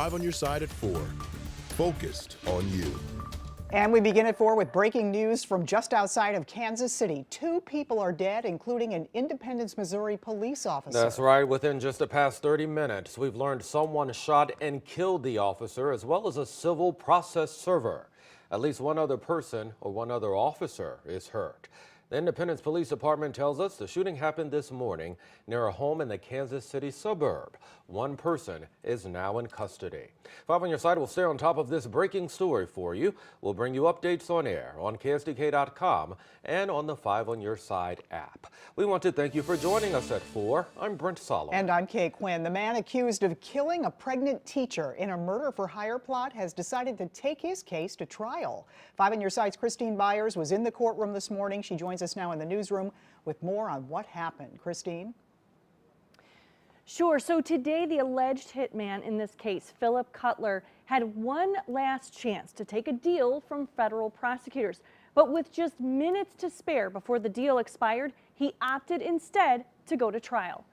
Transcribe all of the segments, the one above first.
5 on your side at 4. Focused on you. And we begin at 4 with breaking news from just outside of Kansas City. 2 people are dead, including an Independence, Missouri police officer. That's right. Within just the past 30 minutes, we've learned someone shot and killed the officer, as well as a civil process server. At least one other person or one other officer is hurt. The Independence Police Department tells us the shooting happened this morning near a home in the Kansas City suburb. One person is now in custody. 5 on your side will stay on top of this breaking story for you. We'll bring you updates on air on KSDK.com and on the 5 on your side app. We want to thank you for joining us at 4. I'm Brent Solomon. And I'm Kay Quinn. The man accused of killing a pregnant teacher in a murder-for-hire plot has decided to take his case to trial. 5 on your side's Christine Byers was in the courtroom this morning. She joins us now in the newsroom with more on what happened. Christine? Sure. So today, the alleged hitman in this case, Philip Cutler, had one last chance to take a deal from federal prosecutors. But with just minutes to spare before the deal expired, he opted instead to go to trial.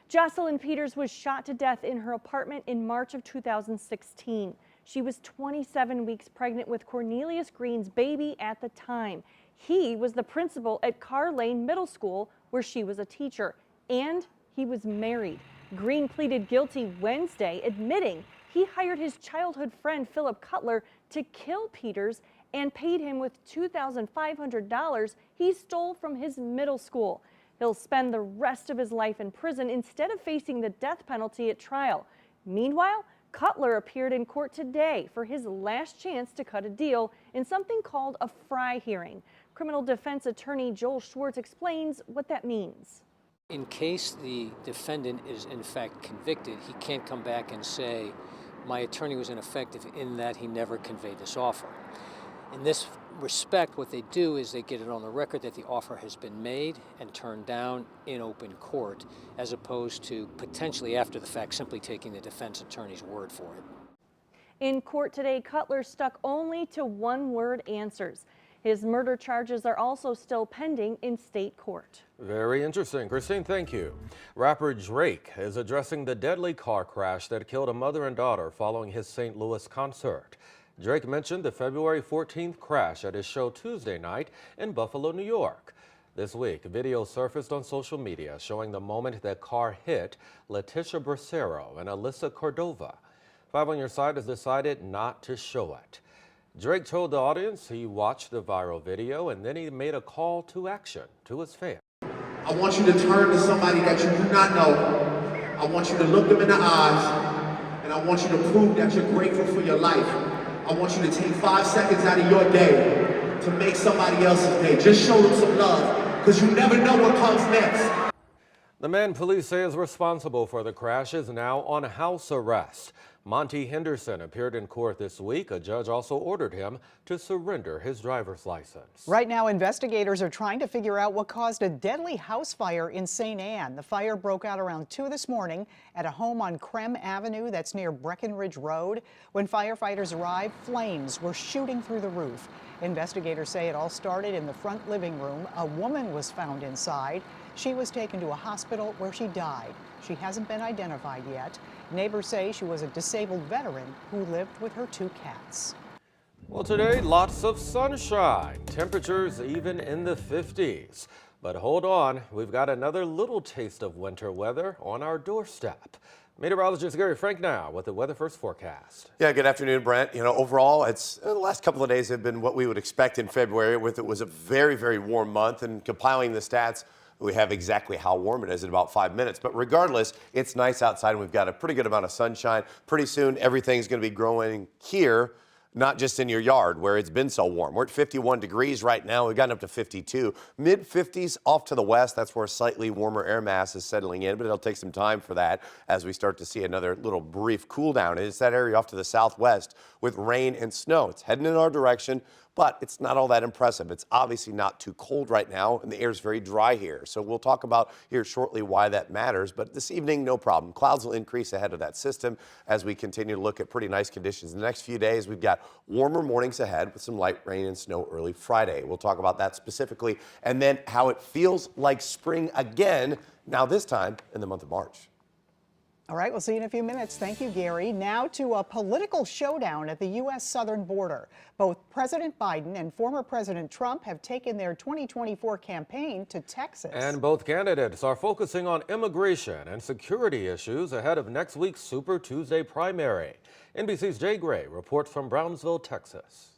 Jocelyn Peters was shot to death in her apartment in March of 2016. She was 27 weeks pregnant with Cornelius Green's baby at the time. He was the principal at Carr Lane Middle School, where she was a teacher, and he was married. Green pleaded guilty Wednesday, admitting he hired his childhood friend Philip Cutler to kill Peters and paid him with $2,500 he stole from his middle school. He'll spend the rest of his life in prison instead of facing the death penalty at trial. Meanwhile, Cutler appeared in court today for his last chance to cut a deal in something called a Fry hearing. Criminal defense attorney Joel Schwartz explains what that means. In case the defendant is in fact convicted, he can't come back and say, my attorney was ineffective in that he never conveyed this offer. In this respect, what they do is they get it on the record that the offer has been made and turned down in open court, as opposed to potentially after the fact simply taking the defense attorney's word for it. In court today, Cutler stuck only to one-word answers. His murder charges are also still pending in state court. Very interesting. Christine, thank you. Rapper Drake is addressing the deadly car crash that killed a mother and daughter following his St. Louis concert. Drake mentioned the February 14th crash at his show Tuesday night in Buffalo, New York. This week, video surfaced on social media showing the moment that car hit Leticia Bracero and Alyssa Cordova. 5 on your side has decided not to show it. Drake told the audience he watched the viral video and then he made a call to action to his fans. I want you to turn to somebody that you do not know. I want you to look them in the eyes, and I want you to prove that you're grateful for your life. I want you to take 5 seconds out of your day to make somebody else's day. Just show them some love, because you never know what comes next. The man police say is responsible for the crash is now on house arrest. Monty Henderson appeared in court this week. A judge also ordered him to surrender his driver's license. Right now, investigators are trying to figure out what caused a deadly house fire in St. Anne. The fire broke out around 2 this morning at a home on Krem Avenue that's near Breckenridge Road. When firefighters arrived, flames were shooting through the roof. Investigators say it all started in the front living room. A woman was found inside. She was taken to a hospital where she died. She hasn't been identified yet. Neighbors say she was a disabled veteran who lived with her 2 cats. Well, today, lots of sunshine. Temperatures even in the 50s. But hold on, we've got another little taste of winter weather on our doorstep. Meteorologist Gary Frank now with the Weather First forecast. Yeah, good afternoon, Brent. You know, overall, the last couple of days have been what we would expect in February. It was a very, very warm month, and compiling the stats, we have exactly how warm it is in about 5 minutes. But regardless, it's nice outside, and we've got a pretty good amount of sunshine. Pretty soon, everything's going to be growing here, not just in your yard where it's been so warm. We're at 51 degrees right now. We've gotten up to 52. Mid-50s off to the west. That's where a slightly warmer air mass is settling in, but it'll take some time for that as we start to see another little brief cool down. It's that area off to the southwest with rain and snow. It's heading in our direction, but it's not all that impressive. It's obviously not too cold right now, and the air is very dry here. So we'll talk about here shortly why that matters. But this evening, no problem. Clouds will increase ahead of that system as we continue to look at pretty nice conditions. In the next few days, we've got warmer mornings ahead with some light rain and snow early Friday. We'll talk about that specifically, and then how it feels like spring again, now this time in the month of March. All right, we'll see you in a few minutes. Thank you, Gary. Now to a political showdown at the U.S. southern border. Both President Biden and former President Trump have taken their 2024 campaign to Texas. And both candidates are focusing on immigration and security issues ahead of next week's Super Tuesday primary. NBC's Jay Gray reports from Brownsville, Texas.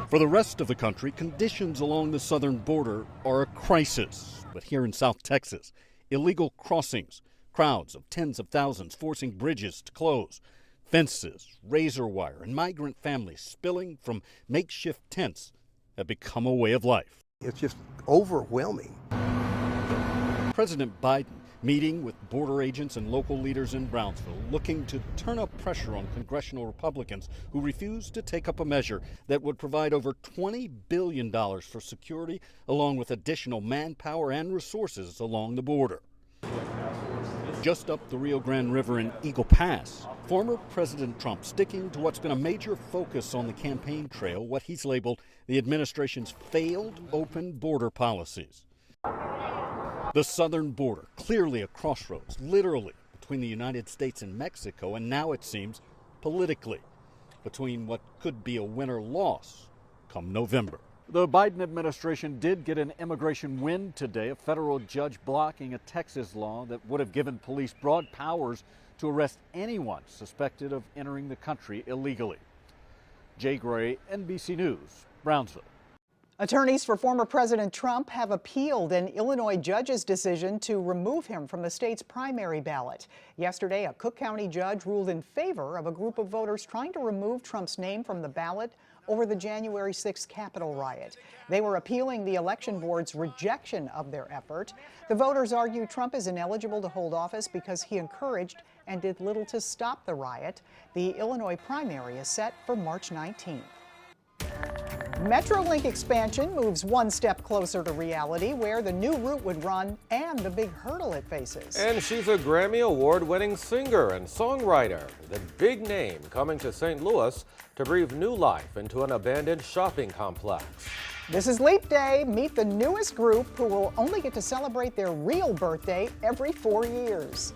For the rest of the country, conditions along the southern border are a crisis. But here in South Texas, illegal crossings, crowds of tens of thousands forcing bridges to close, fences, razor wire, and migrant families spilling from makeshift tents have become a way of life. It's just overwhelming. President Biden meeting with border agents and local leaders in Brownsville, looking to turn up pressure on congressional Republicans who refused to take up a measure that would provide over $20 billion for security, along with additional manpower and resources along the border. Just up the Rio Grande River in Eagle Pass, former President Trump sticking to what's been a major focus on the campaign trail, what he's labeled the administration's failed open border policies. The southern border, clearly a crossroads, literally, between the United States and Mexico, and now it seems politically, between what could be a win-or-loss come November. The Biden administration did get an immigration win today, a federal judge blocking a Texas law that would have given police broad powers to arrest anyone suspected of entering the country illegally. Jay Gray, NBC News, Brownsville. Attorneys for former President Trump have appealed an Illinois judge's decision to remove him from the state's primary ballot. Yesterday, a Cook County judge ruled in favor of a group of voters trying to remove Trump's name from the ballot over the January 6th Capitol riot. They were appealing the election board's rejection of their effort. The voters argue Trump is ineligible to hold office because he encouraged and did little to stop the riot. The Illinois primary is set for March 19th. Metrolink expansion moves one step closer to reality, where the new route would run and the big hurdle it faces. And she's a Grammy Award-winning singer and songwriter, the big name coming to St. Louis to breathe new life into an abandoned shopping complex. This is Leap Day. Meet the newest group who will only get to celebrate their real birthday every 4 years.